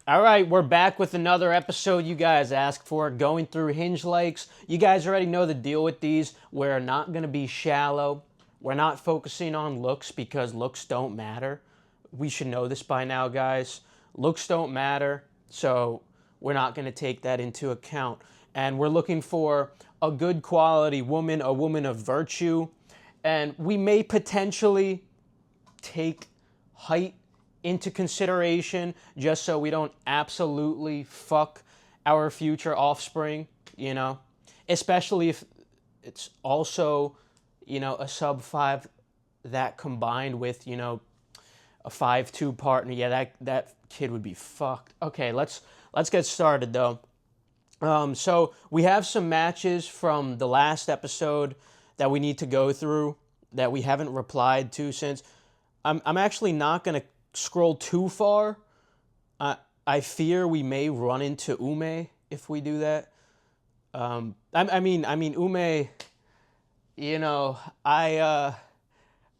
All right, we're back with another episode you guys asked for, going through Hinge likes. You guys already know the deal with these. We're not going to be shallow. We're not focusing on looks because looks don't matter. We should know this by now, guys. Looks don't matter, so we're not going to take that into account. And we're looking for a good quality woman, a woman of virtue. And we may potentially take height into consideration just so we don't absolutely fuck our future offspring, you know? Especially if it's also, a sub 5 that combined with, a 5'2" partner. Yeah, that kid would be fucked. Okay, let's get started though. So we have some matches from the last episode that we need to go through that we haven't replied to since. I'm actually not going to scroll too far. I fear we may run into Ume if we do that. I mean Ume. I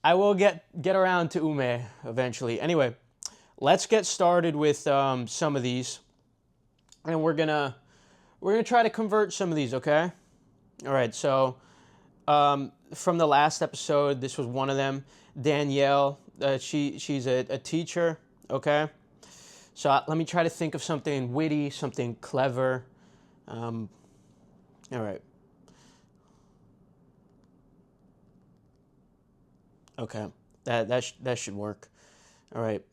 will get around to Ume eventually. Anyway, let's get started with some of these, and we're gonna try to convert some of these. Okay. All right. So from the last episode, this was one of them. Danielle. She's a teacher, okay? So let me try to think of something witty, something clever. All right. Okay, that should work. All right.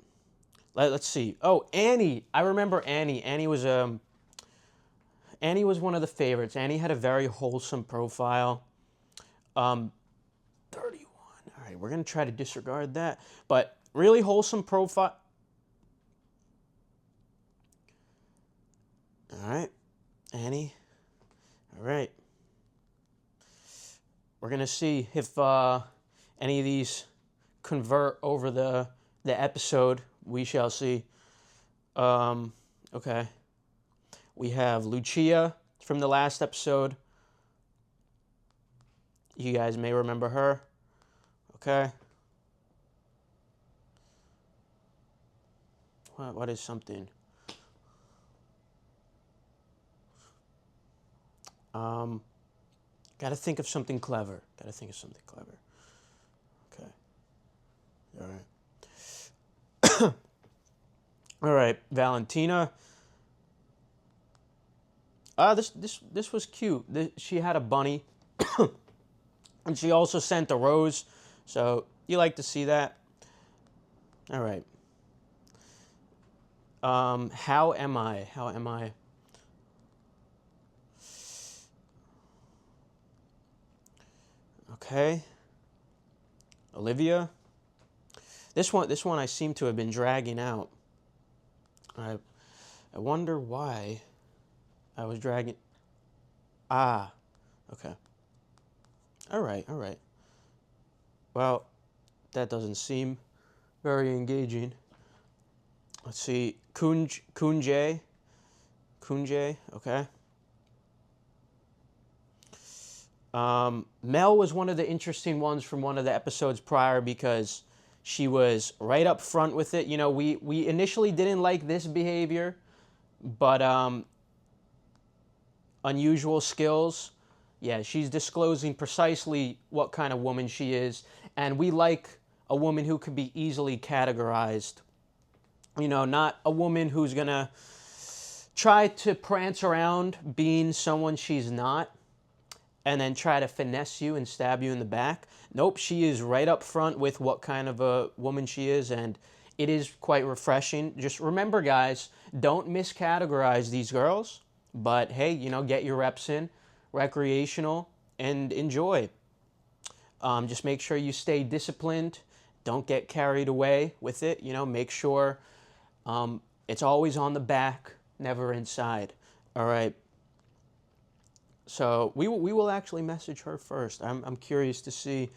Let's see. Oh, Annie. I remember Annie. Annie was one of the favorites. Annie had a very wholesome profile. 31. All right, we're going to try to disregard that. But really wholesome profile. All right, Annie. All right. We're going to see if any of these convert over the episode. We shall see. Okay. We have Lucia from the last episode. You guys may remember her. Okay. What is something? Gotta think of something clever. Okay. All right. All right, Valentina. This was cute. She had a bunny. And she also sent a rose, so you like to see that. All right. How am I? Okay. Olivia. This one I seem to have been dragging out. I wonder why I was dragging. Ah. Okay. All right. Well, that doesn't seem very engaging. Let's see. Kunje, okay. Mel was one of the interesting ones from one of the episodes prior because she was right up front with it. We initially didn't like this behavior, but unusual skills. Yeah, she's disclosing precisely what kind of woman she is, and we like a woman who could be easily categorized. Not a woman who's gonna try to prance around being someone she's not and then try to finesse you and stab you in the back. Nope, she is right up front with what kind of a woman she is, and it is quite refreshing. Just remember, guys, don't miscategorize these girls, but hey, get your reps in, recreational, and enjoy. Just make sure you stay disciplined. Don't get carried away with it. Make sure it's always on the back, never inside. All right. So we will actually message her first. I'm curious to see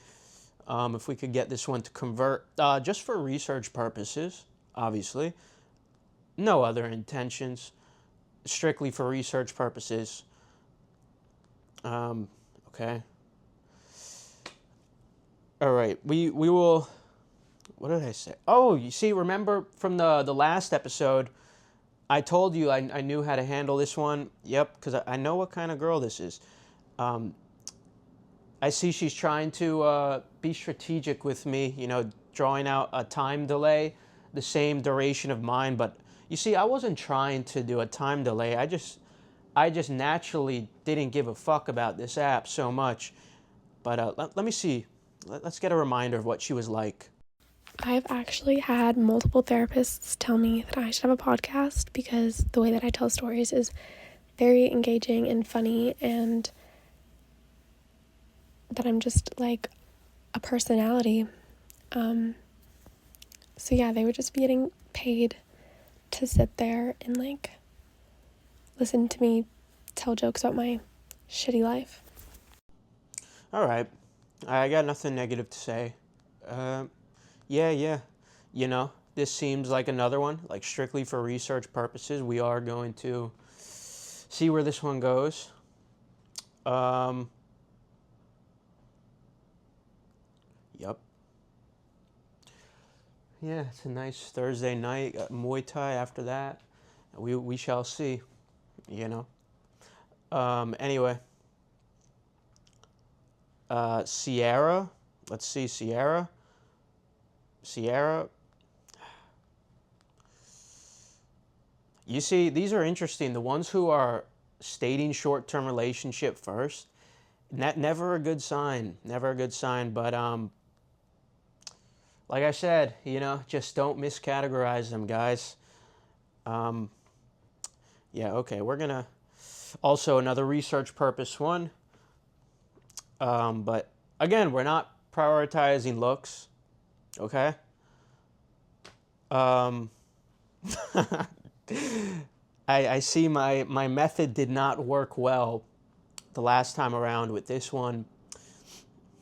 if we could get this one to convert, just for research purposes, obviously. No other intentions, strictly for research purposes. Okay. All right. We will. What did I say? Oh, you see, remember from the last episode, I told you I knew how to handle this one. Yep, because I know what kind of girl this is. Um, I see she's trying to be strategic with me, drawing out a time delay, the same duration of mine. But you see, I wasn't trying to do a time delay. I just naturally didn't give a fuck about this app so much. But let me see. Let's get a reminder of what she was like. I've actually had multiple therapists tell me that I should have a podcast because the way that I tell stories is very engaging and funny, and that I'm just like a personality. So yeah, they would just be getting paid to sit there and like listen to me tell jokes about my shitty life. All right. I got nothing negative to say. Yeah. This seems like another one, like strictly for research purposes. We are going to see where this one goes. Yep. Yeah, it's a nice Thursday night. Got Muay Thai after that. We shall see, you know. Anyway, Sierra. Let's see, Sierra. You see, these are interesting. The ones who are stating short-term relationship first, never a good sign. Never a good sign. But like I said, just don't miscategorize them, guys. Yeah, okay. We're gonna also another research purpose one. But again, we're not prioritizing looks. Okay. Um, I see my method did not work well the last time around with this one.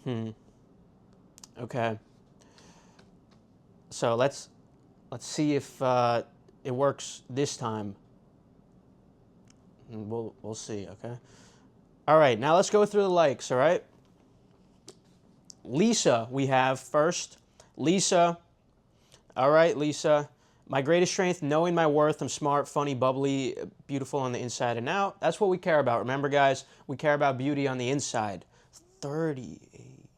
Okay. So let's see if it works this time. And we'll see. Okay. All right. Now let's go through the likes. All right. Lisa, we have first. Lisa. All right, Lisa. My greatest strength, knowing my worth. I'm smart, funny, bubbly, beautiful on the inside and out. That's what we care about. Remember, guys, we care about beauty on the inside. 38,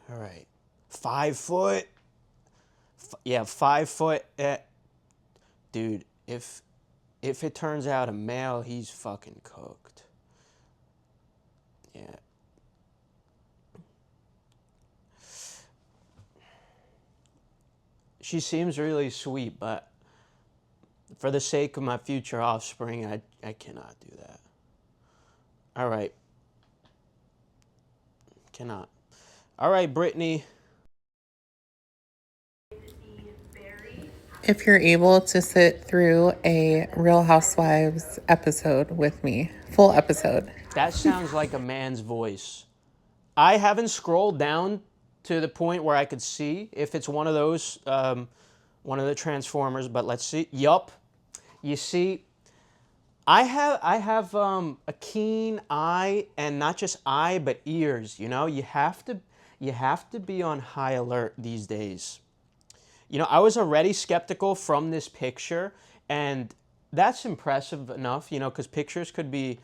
bro. All right. 5 foot. Yeah, 5 foot. Dude, if it turns out a male, he's fucking cooked. Yeah. She seems really sweet, but for the sake of my future offspring, I cannot do that. All right. Cannot. All right, Brittany. If you're able to sit through a Real Housewives episode with me, full episode. That sounds like a man's voice. I haven't scrolled down to the point where I could see if it's one of those, one of the Transformers, but let's see. Yup. You see, I have a keen eye, and not just eye, but ears. You have to be on high alert these days. I was already skeptical from this picture, and that's impressive enough, because pictures could be,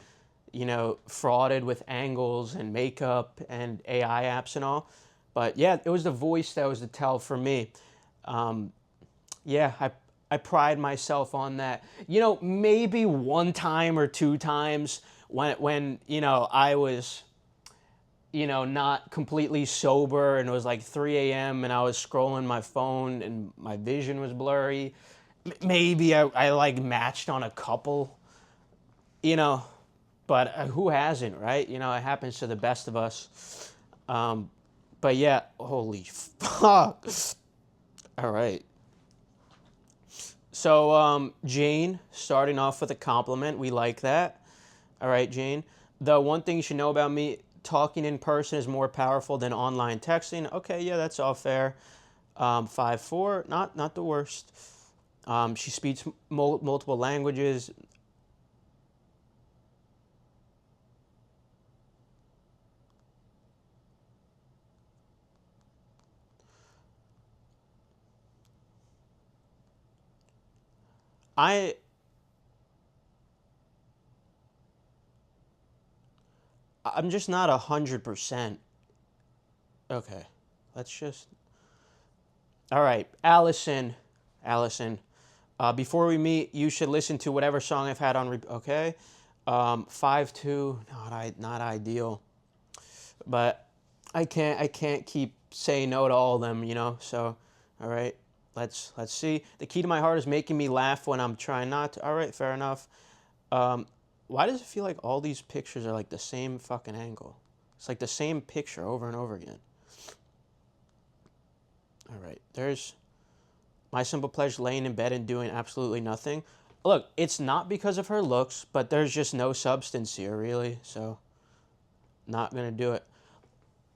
frauded with angles and makeup and AI apps and all. But yeah, it was the voice that was the tell for me. Yeah, I pride myself on that. Maybe one time or two times when I was not completely sober and it was like 3 a.m. and I was scrolling my phone and my vision was blurry. Maybe I like matched on a couple, but who hasn't, right? It happens to the best of us. But yeah, holy fuck. All right. So, Jane, starting off with a compliment. We like that. All right, Jane. The one thing you should know about me, talking in person is more powerful than online texting. Okay, yeah, that's all fair. 5'4", not the worst. She speaks multiple languages. I'm just not 100%. Okay, let's just. All right, Allison. Before we meet, you should listen to whatever song I've had on. Okay, 5'2", not ideal, but I can't keep saying no to all of them, you know. So, all right, let's see. The key to my heart is making me laugh when I'm trying not to. All right, fair enough. Why does it feel like all these pictures are like the same fucking angle? It's like the same picture over and over again. All right, there's my simple pleasure laying in bed and doing absolutely nothing. Look, it's not because of her looks, but there's just no substance here, really. So, not gonna do it.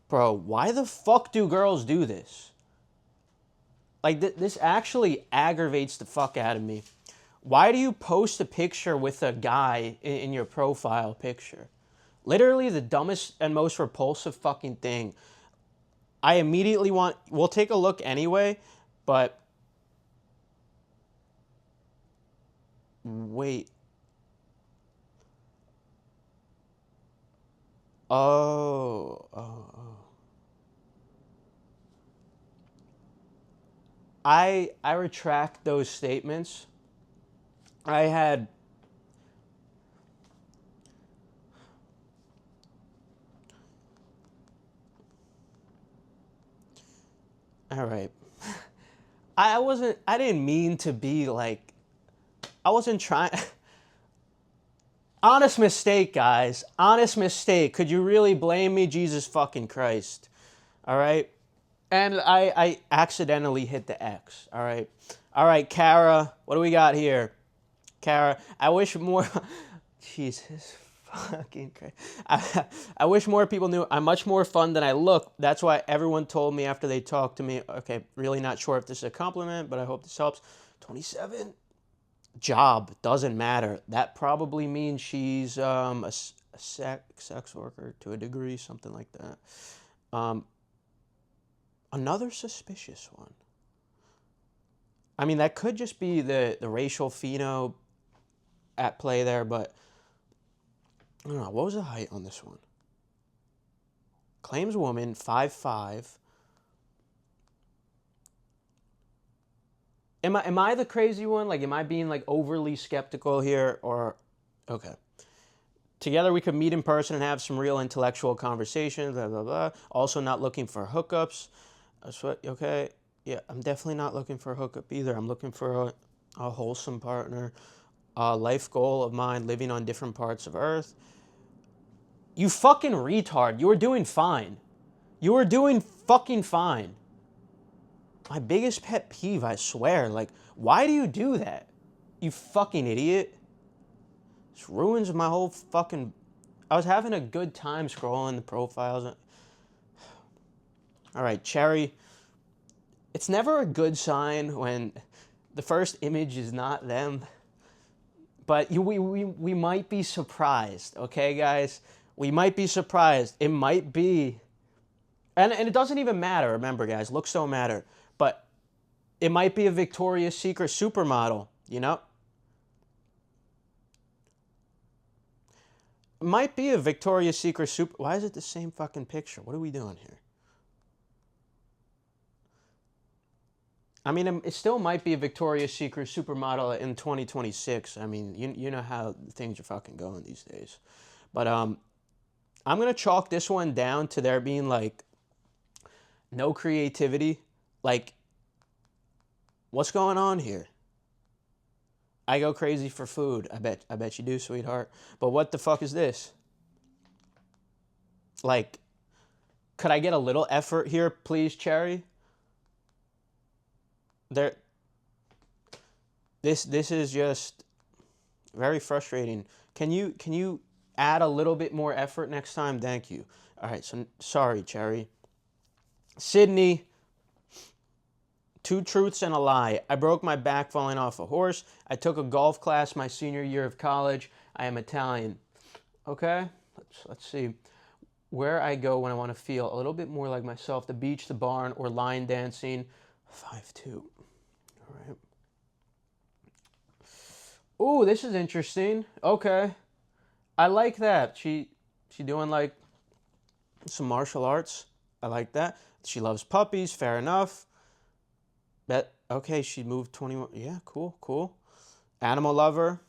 Bro, why the fuck do girls do this? Like, this actually aggravates the fuck out of me. Why do you post a picture with a guy in your profile picture? Literally the dumbest and most repulsive fucking thing. I immediately we'll take a look anyway, but wait. Oh. I retract those statements. I had all right. I didn't mean to be like, I wasn't trying. Honest mistake, guys. Honest mistake. Could you really blame me? Jesus fucking Christ. All right. And I accidentally hit the X. All right. All right, Kara. What do we got here? Kara, I wish more. Jesus fucking Christ. I wish more people knew I'm much more fun than I look. That's why everyone told me after they talked to me. Okay, really not sure if this is a compliment, but I hope this helps. 27. Job doesn't matter. That probably means she's a sex worker to a degree, something like that. Another suspicious one. I mean, that could just be the racial pheno at play there, but I don't know. What was the height on this one? Claims woman, 5'5". Am I the crazy one? Like, am I being like overly skeptical here, or okay? Together we could meet in person and have some real intellectual conversations. Blah blah blah. Also, not looking for hookups. Okay, yeah, I'm definitely not looking for a hookup either. I'm looking for a wholesome partner. A life goal of mine: living on different parts of Earth. You fucking retard. You were doing fine. You were doing fucking fine. My biggest pet peeve, I swear. Like, why do you do that? You fucking idiot. This ruins my whole fucking... I was having a good time scrolling the profiles. All right, Cherry. It's never a good sign when the first image is not them. But we might be surprised, okay, guys? We might be surprised. It might be... And it doesn't even matter, remember, guys. Looks don't matter. But it might be a Victoria's Secret supermodel, you know? It might be a Victoria's Secret super... Why is it the same fucking picture? What are we doing here? I mean, it still might be a Victoria's Secret supermodel in 2026. I mean, you know how things are fucking going these days. But I'm going to chalk this one down to there being, like, no creativity. Like, what's going on here? I go crazy for food. I bet you do, sweetheart. But what the fuck is this? Like, could I get a little effort here, please, Cherry? This is just very frustrating. Can you add a little bit more effort next time? Thank you. All right, so sorry, Cherry. Sydney. 2 truths and a lie. I broke my back falling off a horse. I took a golf class my senior year of college. I am Italian. Okay, let's see. Where I go when I want to feel a little bit more like myself: the beach, the barn, or line dancing. 5'2". All right. Ooh, this is interesting. Okay. I like that. She doing like some martial arts. I like that. She loves puppies. Fair enough. Bet. Okay, she moved 21. Yeah, cool, cool. Animal lover.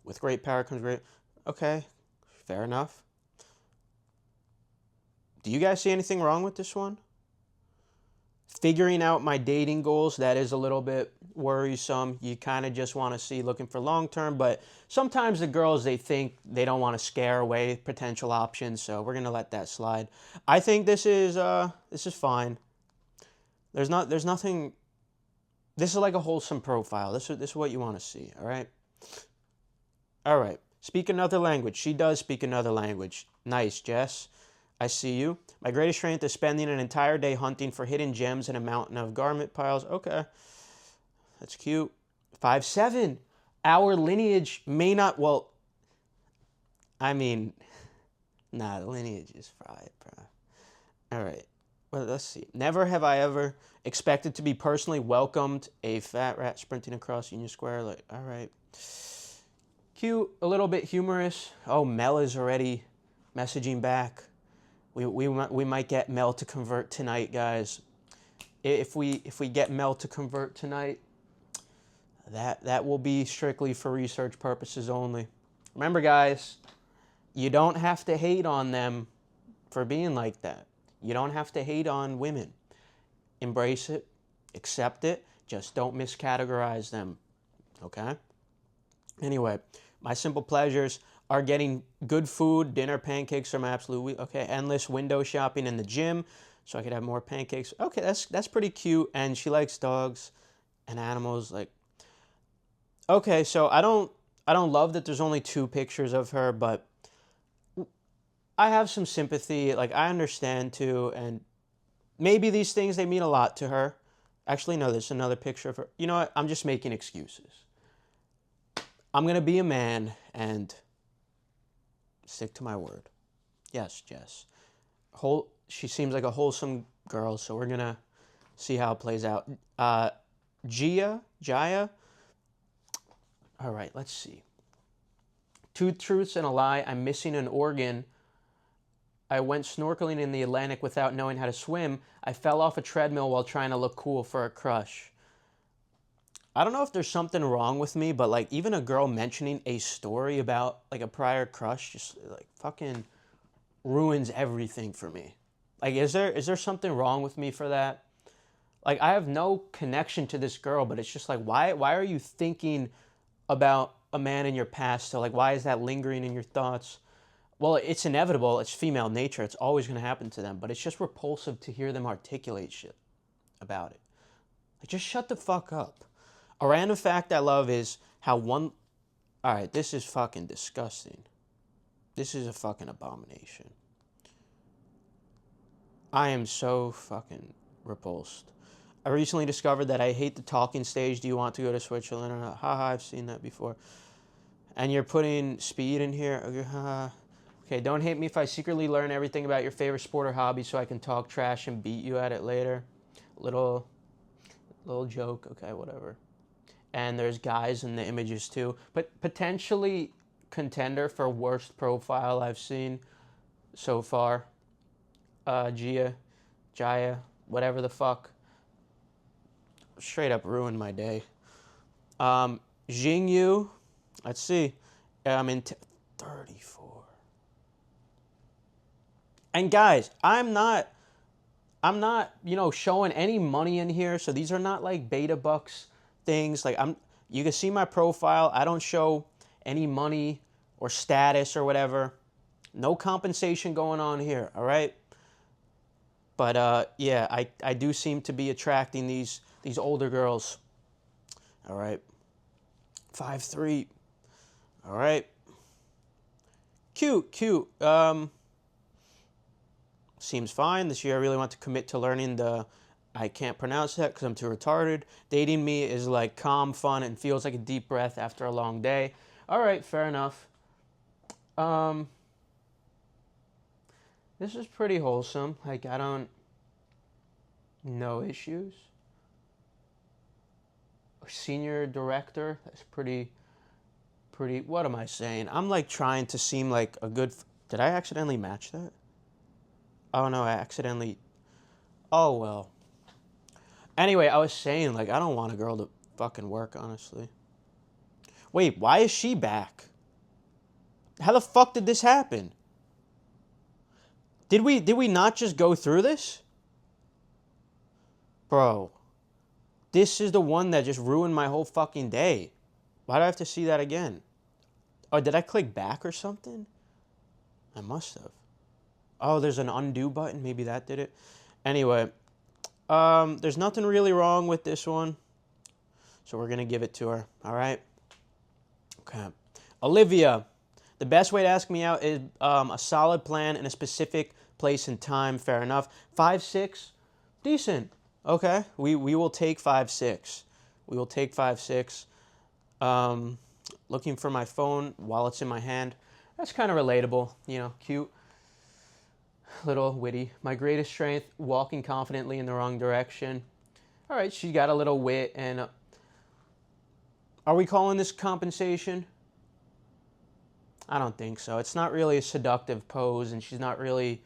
With great power comes great. Okay, fair enough. Do you guys see anything wrong with this one? Figuring out my dating goals, that is a little bit worrisome. You kind of just want to see looking for long term, but sometimes the girls, they think they don't want to scare away potential options, so we're gonna let that slide. I think this is fine. There's nothing. This is like a wholesome profile. This is what you want to see. All right. All right. Speak another language. She does speak another language. Nice, Jess. I see you. My greatest strength is spending an entire day hunting for hidden gems in a mountain of garment piles. Okay. That's cute. 5'7". Our lineage may not, well, I mean, nah, the lineage is fried, bro. All right. Well, let's see. Never have I ever expected to be personally welcomed a fat rat sprinting across Union Square. Like, all right. Cute, a little bit humorous. Oh, Mel is already messaging back. We might get Mel to convert tonight, guys. If we get Mel to convert tonight, that will be strictly for research purposes only. Remember, guys, you don't have to hate on them for being like that. You don't have to hate on women. Embrace it, accept it, just don't miscategorize them. Okay? Anyway, my simple pleasures are getting good food. Dinner, pancakes are my absolute, okay, endless window shopping in the gym so I could have more pancakes. Okay, that's pretty cute. And she likes dogs and animals. Like, okay, so I don't love that there's only 2 pictures of her, but I have some sympathy. Like, I understand too, and maybe these things, they mean a lot to her. Actually, no, there's another picture of her. You know what? I'm just making excuses. I'm going to be a man and stick to my word. Yes, Jess. She seems like a wholesome girl, so we're going to see how it plays out. Jaya. All right, let's see. 2 truths and a lie. I'm missing an organ. I went snorkeling in the Atlantic without knowing how to swim. I fell off a treadmill while trying to look cool for a crush. I don't know if there's something wrong with me, but like even a girl mentioning a story about like a prior crush just like fucking ruins everything for me. Like is there something wrong with me for that? Like I have no connection to this girl, but it's just like why are you thinking about a man in your past? So like why is that lingering in your thoughts? Well, it's inevitable. It's female nature. It's always going to happen to them, but it's just repulsive to hear them articulate shit about it. Like just shut the fuck up. A random fact I love is how one... Alright, this is fucking disgusting. This is a fucking abomination. I am so fucking repulsed. I recently discovered that I hate the talking stage. Do you want to go to Switzerland? Haha, I've seen that before. And you're putting speed in here? Haha. Okay, don't hate me if I secretly learn everything about your favorite sport or hobby so I can talk trash and beat you at it later. Little joke. Okay, whatever. And there's guys in the images too. But potentially contender for worst profile I've seen so far. Jaya, whatever the fuck. Straight up ruined my day. Jingyu, let's see. I'm in 34. And guys, I'm not, showing any money in here. So these are not like beta bucks things. Like you can see my profile. I don't show any money or status or whatever. No compensation going on here. All right. But yeah, I do seem to be attracting these older girls. All right. 5'3". All right. Cute. Seems fine. This year I really want to commit to learning I can't pronounce that because I'm too retarded. Dating me is like calm, fun, and feels like a deep breath after a long day. All right, fair enough. This is pretty wholesome. Like, no issues. Senior director, that's pretty pretty, what am I saying? I'm like trying to seem like a good, did I accidentally match that? Oh no, I accidentally, oh well. Anyway, I was saying, like, I don't want a girl to fucking work, honestly. Wait, why is she back? How the fuck did this happen? Did we not just go through this? Bro, this is the one that just ruined my whole fucking day. Why do I have to see that again? Oh, did I click back or something? I must have. Oh, there's an undo button. Maybe that did it. Anyway, there's nothing really wrong with this one. So we're going to give it to her. All right? Okay. Olivia. The best way to ask me out is a solid plan in a specific place and time. Fair enough. 5'6"? Decent. Okay. We will take 5'6". We will take 5'6". Looking for my phone while it's in my hand. That's kind of relatable. You know, cute. Little witty. My greatest strength, walking confidently in the wrong direction. All right, she got a little wit. And are we calling this compensation? I don't think so. It's not really a seductive pose, and there's not really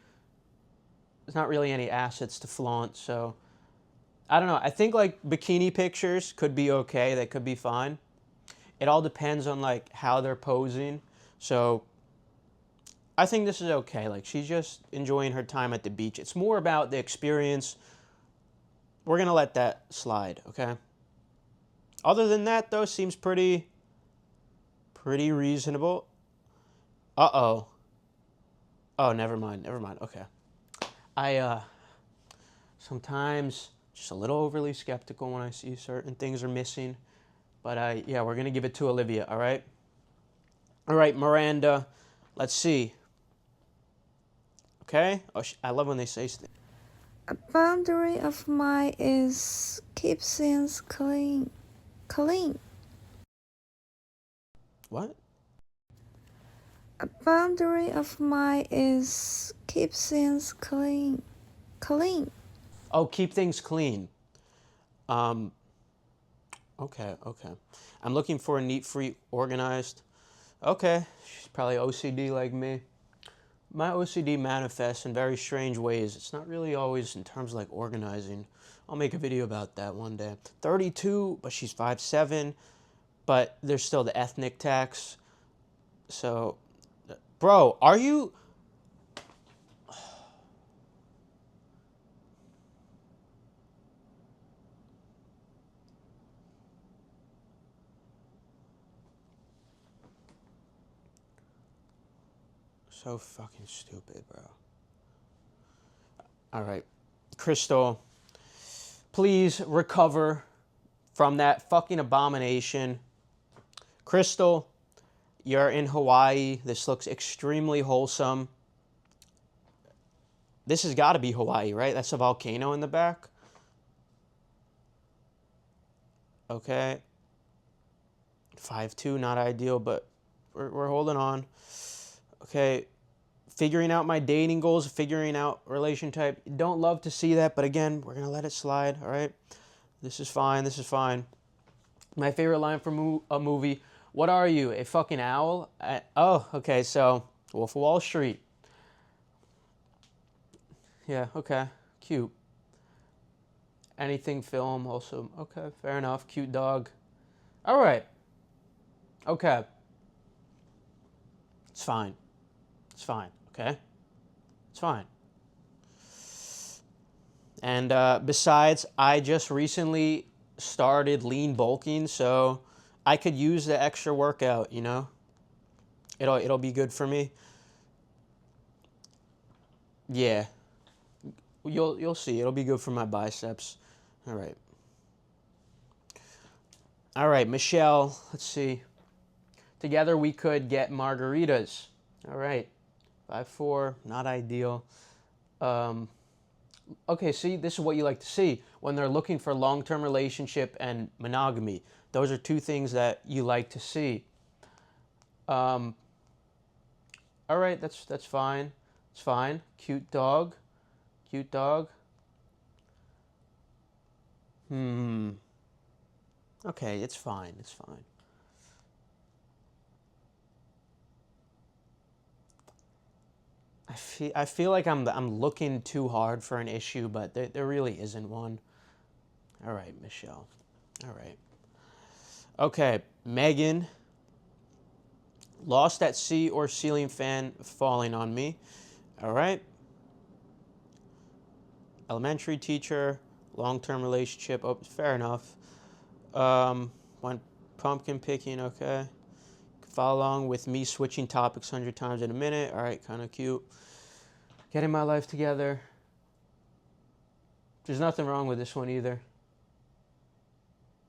any assets to flaunt. So I don't know. I think like bikini pictures could be okay. They could be fine. It all depends on like how they're posing. So I think this is okay. Like, she's just enjoying her time at the beach. It's more about the experience. We're going to let that slide, okay? Other than that, though, seems pretty reasonable. Uh-oh. Oh, never mind. Okay. I, sometimes just a little overly skeptical when I see certain things are missing. But, yeah, we're going to give it to Olivia, all right? All right, Miranda. Let's see. Okay? Oh, I love when they say things. A boundary of mine is keep things clean. Clean. What? A boundary of mine is keep things clean. Clean. Oh, keep things clean. Okay. I'm looking for a neat, free, organized. Okay, she's probably OCD like me. My OCD manifests in very strange ways. It's not really always in terms of like organizing. I'll make a video about that one day. 32, but she's 5'7", but there's still the ethnic tax. So, bro, are you... So fucking stupid, bro. All right. Crystal, please recover from that fucking abomination. Crystal, you're in Hawaii. This looks extremely wholesome. This has got to be Hawaii, right? That's a volcano in the back. Okay. 5'2", not ideal, but we're holding on. Okay. Figuring out my dating goals, figuring out relation type. Don't love to see that, but again, we're going to let it slide, all right? This is fine. My favorite line from a movie, what are you, a fucking owl? Oh, okay, so Wolf of Wall Street. Yeah, okay, cute. Anything film, also, okay, fair enough, cute dog. All right, okay. It's fine, okay? It's fine. And besides, I just recently started lean bulking, so I could use the extra workout, you know? It'll be good for me. Yeah. You'll see. It'll be good for my biceps. All right. All right, Michelle, let's see. Together we could get margaritas. All right. 5'4", not ideal. Okay, see, this is what you like to see when they're looking for long-term relationship and monogamy. Those are two things that you like to see. All right, that's fine. It's fine. Cute dog. Okay, it's fine. I feel like I'm looking too hard for an issue, but there really isn't one. All right, Michelle. All right. Okay, Megan. Lost at sea or ceiling fan falling on me. All right. Elementary teacher, long-term relationship. Oh, fair enough. Went pumpkin picking. Okay. Follow along with me switching topics 100 times in a minute. All right, kind of cute. Getting my life together. There's nothing wrong with this one either.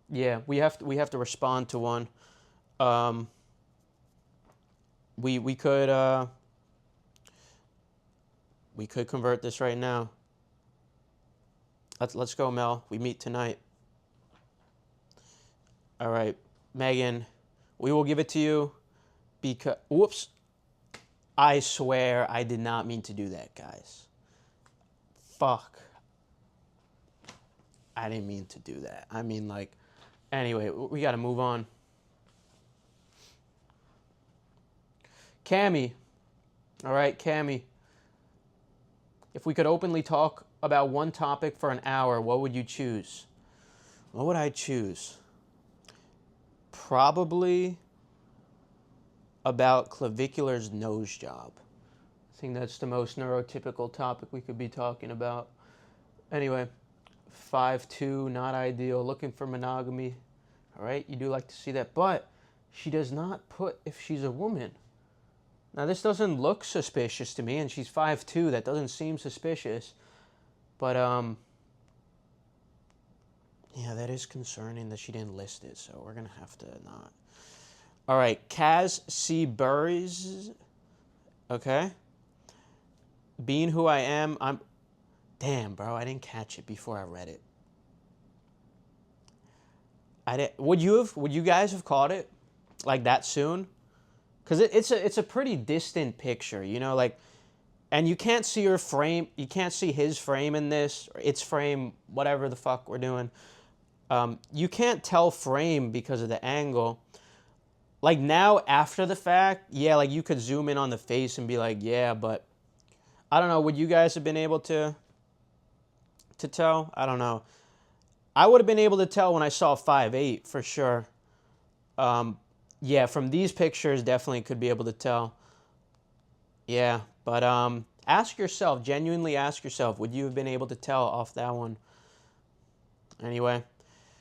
Yeah, we have to respond to one. We could convert this right now. Let's go, Mel. We meet tonight. All right, Megan. We will give it to you because whoops. I swear I did not mean to do that, guys. Fuck. I didn't mean to do that. I mean, like, anyway, we got to move on. Cammy. All right, Cammy. If we could openly talk about one topic for an hour, what would you choose? What would I choose? Probably about clavicular's nose job. I think that's the most neurotypical topic we could be talking about. Anyway, 5'2", not ideal, looking for monogamy. All right, you do like to see that, but she does not put if she's a woman. Now, this doesn't look suspicious to me, and she's 5'2". That doesn't seem suspicious. But, yeah, that is concerning that she didn't list it, so we're going to have to not. All right, Kaz C. Burries. Okay. Being who I am, I'm... Damn, bro, I didn't catch it before I read it. Would you guys have caught it like that soon? Because it's a pretty distant picture, you know, like, and you can't see her frame, you can't see his frame in this, or its frame, whatever the fuck we're doing. You can't tell frame because of the angle. Like now, after the fact, yeah, like you could zoom in on the face and be like, yeah, but I don't know, would you guys have been able to tell? I don't know. I would have been able to tell when I saw 5'8", for sure. Yeah, from these pictures, definitely could be able to tell. Yeah, but ask yourself, genuinely ask yourself, would you have been able to tell off that one? Anyway,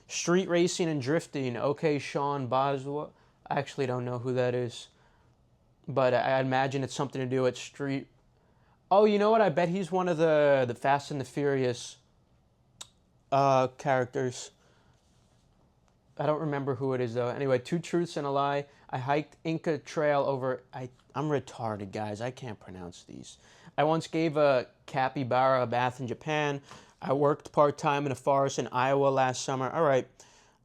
street racing and drifting. Okay, Sean Boswell. I actually don't know who that is, but I imagine it's something to do with street. Oh, you know what? I bet he's one of the Fast and the Furious characters. I don't remember who it is, though. Anyway, 2 truths and a lie. I hiked Inca Trail over... I'm retarded, guys. I can't pronounce these. I once gave a capybara a bath in Japan. I worked part-time in a forest in Iowa last summer. All right.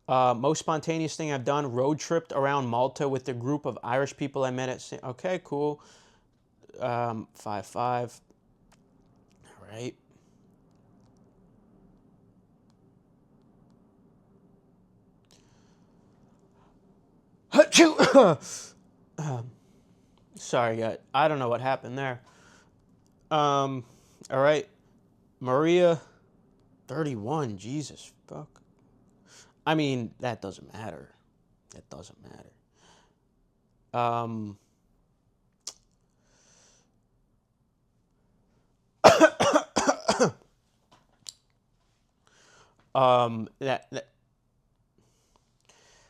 Most spontaneous thing I've done, road tripped around Malta with a group of Irish people I met at... Okay, cool. 5'5". All right. Sorry, guys. I don't know what happened there. All right. Maria, 31. Jesus, fuck. I mean, that doesn't matter. That doesn't matter.